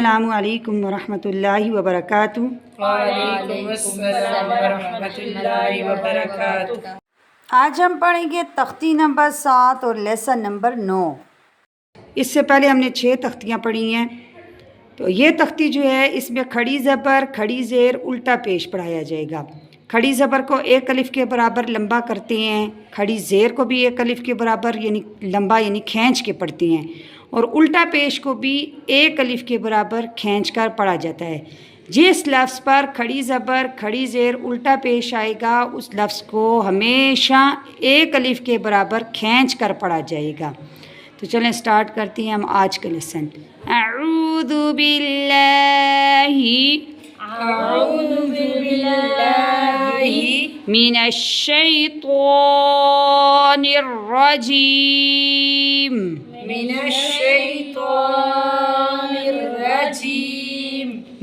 अस्सलामुअलैकुम वरहमतुल्लाहि वबरकातुहू। वालेकुमुस्सलाम वरहमतुल्लाहि वबरकातुहू। आज हम पढ़ेंगे तख्ती नंबर 7 और लेसन नंबर 9। इससे पहले हमने 6 तख्तियाँ पढ़ी हैं। तो ये तख्ती जो है इसमें खड़ी ज़बर खड़ी ज़ेर उल्टा पेश पढ़ाया जाएगा। खड़ी ज़बर को एक अलिफ़ के बराबर लंबा करते हैं, खड़ी ज़ेर को भी एक अलिफ़ के बराबर यानी लंबा यानी खींच के पढ़ते हैं, और उल्टा पेश को भी एक अलिफ़ के बराबर खींच कर पढ़ा जाता है। जिस लफ्ज़ पर खड़ी ज़बर खड़ी ज़ेर उल्टा पेश आएगा उस लफ्ज़ को हमेशा एक अलिफ़ के बराबर खींच कर पढ़ा जाएगा। तो चलें स्टार्ट करते हैं हम आज का लेसन। अऊज़ु बिल्लाहि मिनश्शैतानिर्रजीम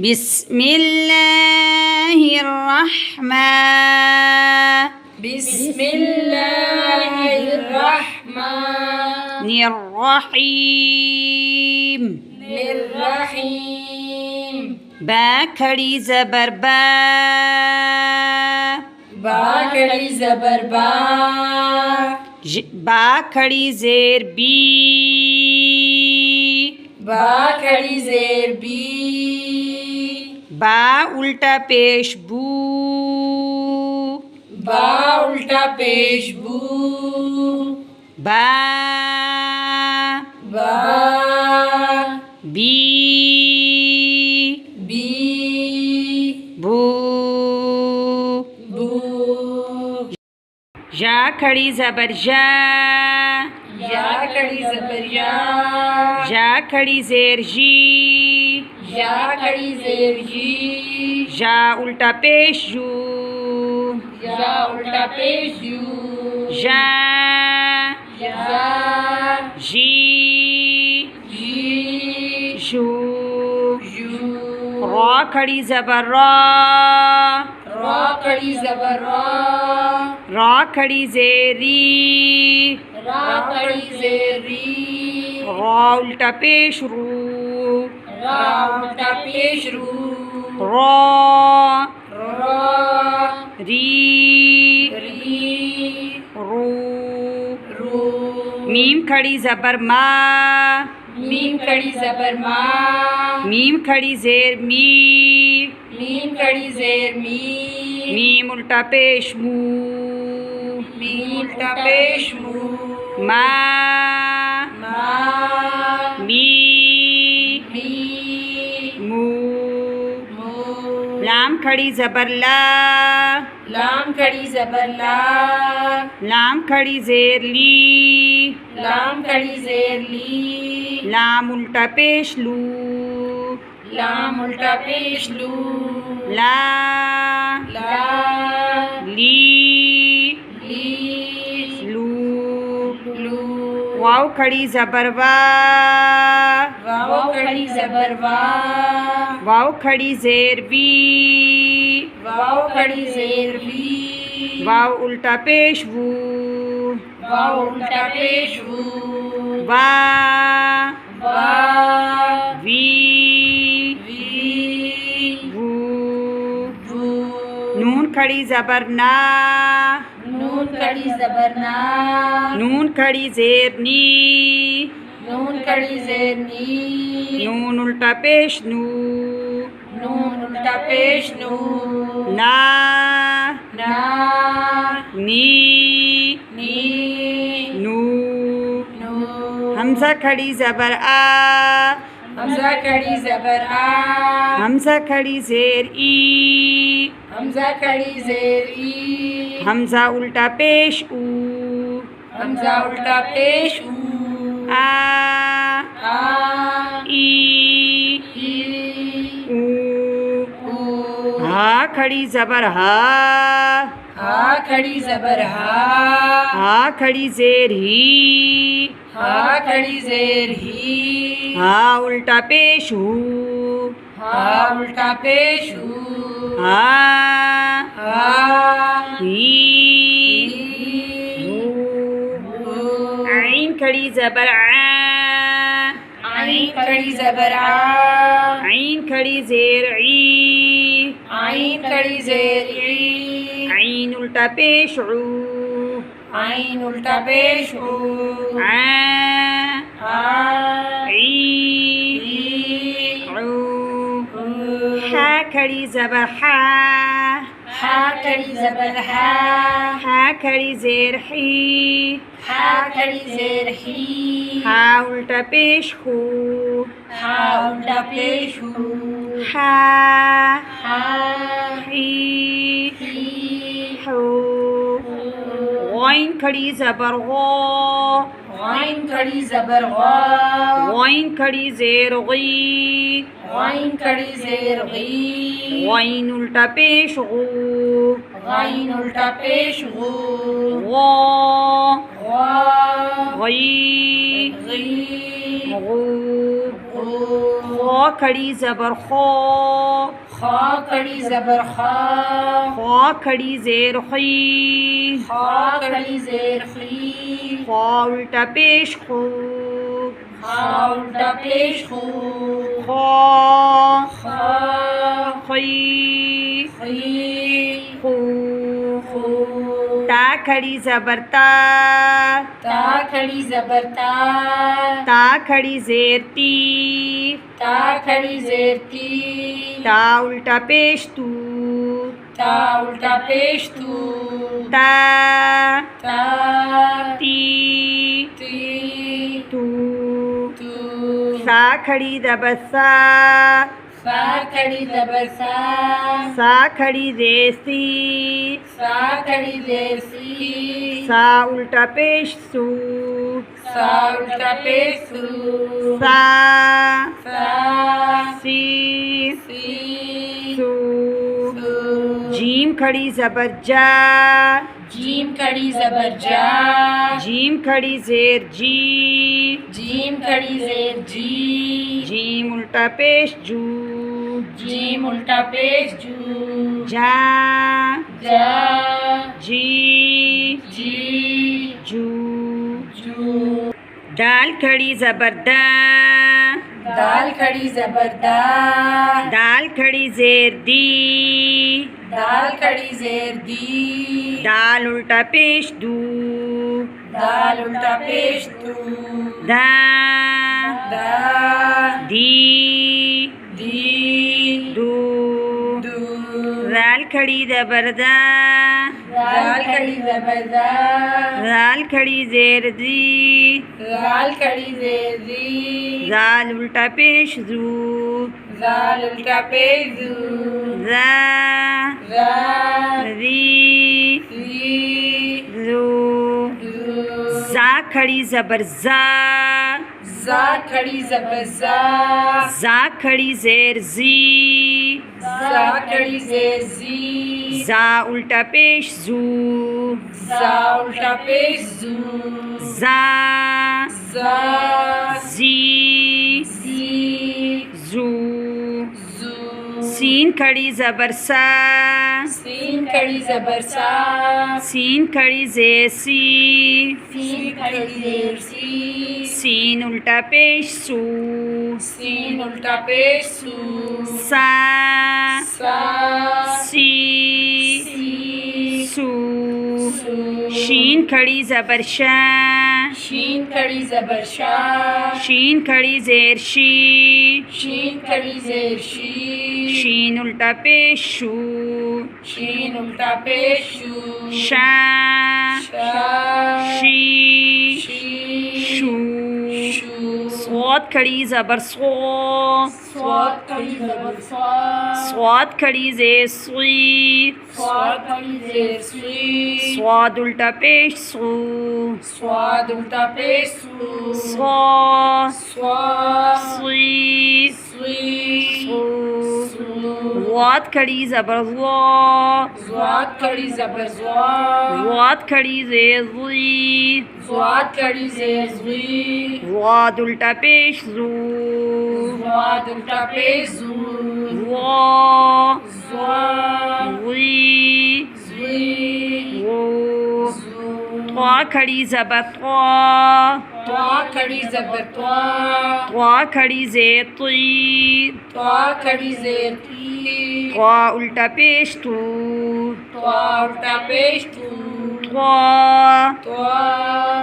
बिस्मिल्लाहिर्रहमानिर्रहीम बा खड़ी ज़बर बा खड़ी ज़बर बा बा खड़ी ज़ेर बी खड़ी ज़ेर बी बा उल्टा पेश बू उल्टा पेश बू बा बी बू या खड़ी ज़बर या खड़ी ज़बर या खड़ी ज़ेर जी खड़ी ज़ेर जी या उल्टा पेश यू उल्टा पेश यू या जी यू रा खड़ी ज़बर रा खड़ी ज़बर रा खड़ी ज़ेरी खड़ी ज़ेर री रा उल्टा पेश रू उल्टा पेश रू रा री रू मीम खड़ी ज़बर मा खड़ी ज़बर मा मीम खड़ी ज़ेर मी खड़ी ज़ेर मी मीम उल्टा पेश मू उल्टा पेश मू मा मी मू लाम खड़ी ज़बर ला खड़ी ज़बर लाम खड़ी ज़ेर ली खड़ी ज़ेर ली लाम उल्टा पेश लू उल्टा पेश लू ला ली लू वाव खड़ी ज़बर वा खड़ी ज़बर वाव खड़ी ज़ेर बी खड़ी ज़ेर बी वाव उल्टा पेश वू उल्टा पेश वू वा वी वू नून खड़ी ज़बर ना खड़ी ज़बर ना नून खड़ी ज़ेर नी खड़ी ज़ेर नी नून उल्टा पेश नू उल्टा पेश नू ना नी नू हमज़ा खड़ी ज़बर आ खड़ी ज़बर हमज़ा खड़ी ज़ेर ई खड़ी ज़ेर ई हमज़ा उल्टा पेश ऊ उल्टा पेश ऊ आ ई ऊ हा खड़ी ज़बर हा खड़ी ज़बर हा खड़ी ज़ेर ही खड़ी ज़ेर ही हा उल्टा पेश हू उल्टा पेश हू हा ही हू आइन खड़ी ज़बर आ आइन खड़ी ज़बर आ आइन खड़ी ज़ेर ई आइन खड़ी ज़ेर ई आइन उल्टा पेश ऊ आइन उल्टा पेश ऊ आ आ ई ई ऊ ऊ हा खड़ी ज़बर हा हा खड़ी ज़बर हा हा खड़ी ज़ेर ही हा खड़ी ज़ेर ही हा उल्टा पेश हू हा उल्टा पेश हू हा हा ही ही हू गौइन खड़ी ज़बर गौ गौइन खड़ी ज़बर गौ गौइन खड़ी ज़ेर गी गौइन खड़ी ज़ेर गी गौइन उल्टा पेश गू गौइन उल्टा पेश गू गौ गौ गई गी गू गू खौ खड़ी ज़बर खौ खा खड़ी ज़बर खा खौ खड़ी ज़ेर खी खा खड़ी ज़ेर खी खौ उल्टा पेश खू खा उल्टा पेश खू खौ खा खी खी खू खू ता खड़ी ज़बर ता ता खड़ी ज़बर ता खड़ी ज़ेर ती ता खड़ी ज़ेर ती ता उल्टा पेश तू ता उल्टा पेश तू ता ता ती ती तू तू सा खड़ी ज़बर सा सा खड़ी ज़बर सा खड़ी ज़ेर सी सा खड़ी ज़ेर सी सा उल्टा पेश सू सा उल्टा पेश सू सा सा सी सी सू सू जीम खड़ी ज़बर जा जीम खड़ी ज़बर जा जीम खड़ी ज़ेर जी जीम खड़ी ज़ेर जी जीम उल्टा पेश जू जीम उल्टा पेश जू जा जा जी जी जू जू दाल खड़ी ज़बर दा दाल खड़ी ज़बर दा दाल खड़ी ज़ेर दी दाल खड़ी ज़ेर दी दाल उल्टा पेश दू दाल उल्टा पेश दू दा दा दी दी दू दू दाल खड़ी ज़बर दा दाल खड़ी ज़बर दा दाल खड़ी ज़ेर दी दाल खड़ी ज़ेर दी दाल उल्टा पेश दू दाल उल्टा पेश दू दा दा दी दी दू दू जा खड़ी ज़बर जा जा खड़ी ज़बर जा जा खड़ी ज़ेर जी जा खड़ी ज़ेर जी जा उल्टा पेश जू जा उल्टा पेश जू जा जा जी जी जू जू सीन खड़ी ज़बर सा सीन खड़ी ज़बर सा सीन खड़ी ज़ेर सी सीन खड़ी ज़ेर सी सीन उल्टा पेश सू सीन उल्टा पेश सू सा सा सी सी सू सू शीन खड़ी ज़बर शा शीन खड़ी ज़बर शा शीन खड़ी ज़ेर शी शीन खड़ी ज़ेर शी शीन उल्टा पेश शू शीन उल्टा पेश शू शा शा शी शी शू शू स्वाद खड़ी ज़बर सो स्वाद खड़ी ज़बर स्वा स्वाद खड़ी ज़ेर सुई स्वाद खड़ी ज़ेर सुई स्वाद उल्टा पेश सू स्वाद उल्टा पेश सू स्वा स्वा सुई सुई सू सू वाद खड़ी ज़बर वा स्वाद खड़ी ज़बर स्वा वाद खड़ी ज़ेर ज़ुई स्वाद खड़ी ज़ेर ज़ुई वाद उल्टा पेश जू स्वाद उल्टा पेश जू वा स्वा ज़ुई ज़ुई वो ज़ू त्वा खड़ी ज़बर त्वा, त्वा खड़ी ज़बर त्वा, त्वा खड़ी ज़ेर ती, त्वा खड़ी ज़ेर ती, त्वा उल्टा पेश तू, त्वा उल्टा पेश तू, त्वा त्वा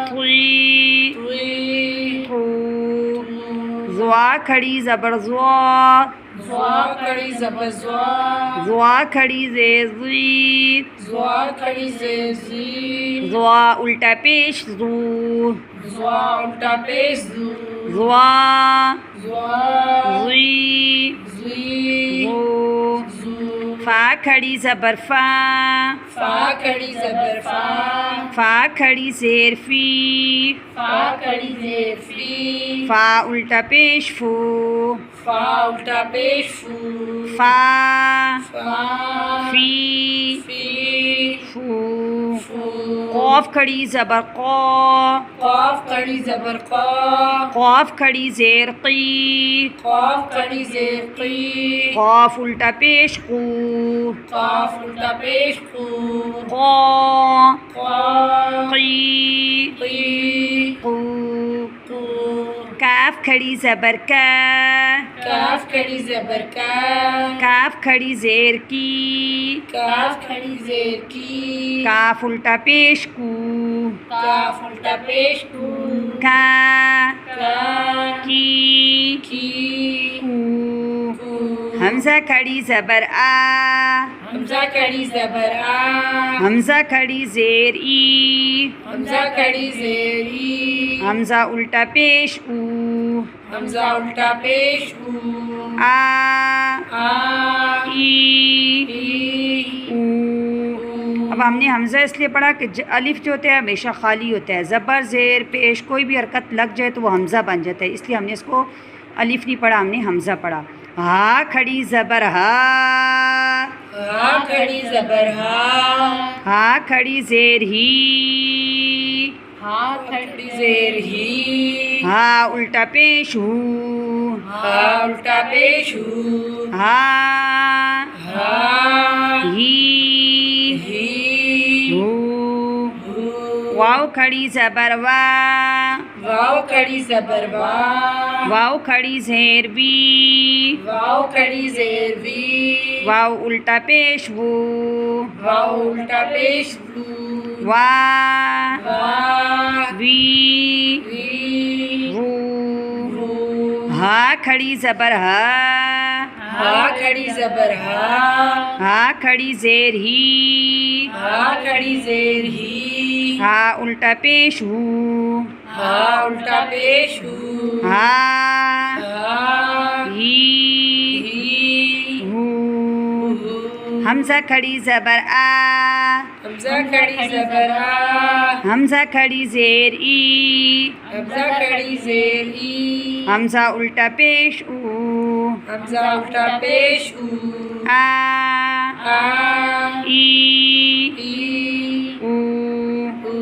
ती तुई, तू, ज़्वा खड़ी ज़बर ज़्वा, ज़्वा खड़ी ज़बर ज़्वा, ज़्वा खड़ी ज़ेर ज़ी, ज़्वा खड़ी ज़ेर ज़ी, ज़्वा उल्टा पेश ज़ू, ज़्वा उल्टा पेश ज़ू, ज़्वा ज़्वा ज़ी ज़ी, ज़ू, ज़ू, फ़ा खड़ी ज़बर फ़ा, फ़ा खड़ी ज़बर फ़ा, फ़ा खड़ी ज़ेर फ़ी, फ़ा खड़ी ज़ेर फ़ी, फ़ा उल्टा पेश फ़ू, फ़ा उल्टा पेश फ़ू, फ़ा फ़ा फ़ी फ़ी, फ़ू, फ़ू, क़ाफ़ खड़ी ज़बर क़ा, क़ाफ़ खड़ी ज़बर क़ा, क़ाफ़ खड़ी ज़ेर क़ी, क़ाफ़ खड़ी ज़ेर क़ी, क़ाफ़ उल्टा पेश क़ू, क़ाफ़ उल्टा पेश क़ू, क़ा क़ा क़ी क़ी, क़ू, क़ू, काफ खड़ी ज़बर का, काफ खड़ी ज़बर का, काफ खड़ी ज़ेर की, काफ खड़ी ज़ेर की, काफ उल्टा पेश कू, काफ उल्टा पेश कू, का का की की, कू, कू, हमज़ा खड़ी ज़बर आ, हमज़ा खड़ी ज़बर आ, हमज़ा खड़ी ज़ेर ई, हमज़ा खड़ी ज़ेर ई, हमज़ा उल्टा पेश ऊ, हमज़ा उल्टा पेश ऊ, आ आ ई ई ऊ। अब हमने हमज़ा इसलिए पढ़ा कि अलिफ जो होता है हमेशा खाली होता है, ज़बर ज़ेर पेश कोई भी हरकत लग जाए तो वो हमज़ा बन जाता है, इसलिए हमने इसको अलिफ नहीं पढ़ा, हमने हमज़ा पढ़ा। हा खड़ी ज़बर हा, हा खड़ी ज़बर हा, हा खड़ी ज़ेर ही, हा खड़ी ज़ेर ही, हा उल्टा पेश हू, हा उल्टा पेश हू, हा हा ही ही हू, हू, वाव खड़ी ज़बर वा, वाव खड़ी ज़बर वा, वाव खड़ी ज़ेर बी, वाव खड़ी ज़ेर वी, वाव उल्टा पेश वो, वाव उल्टा पेश वू, वा वा वी वी वो, वू, हा खड़ी ज़बर हा, हा खड़ी ज़बर हा, हा खड़ी ज़ेर ही, हा खड़ी ज़ेर ही, हा उल्टा पेश हू, हा उल्टा पेश हू, हा हा ही ही हू, हू, हमज़ा खड़ी ज़बर आ, हमज़ा खड़ी ज़बर आ, हमज़ा खड़ी ज़ेर ई, हमज़ा खड़ी ज़ेर ई, हमज़ा उल्टा पेश ऊ, हमज़ा उल्टा पेश ऊ, आ आ ई ई ऊ। ऊ।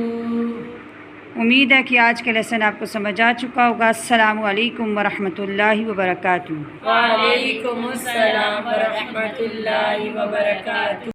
उम्मीद है कि आज का लेसन आपको समझ आ चुका होगा। अस्सलामु अलैकुम वरहमतुल्लाहि वबरकातुहू। वालेकुमुस्सलाम व रहमतुल्लाहि व बरकातुहू।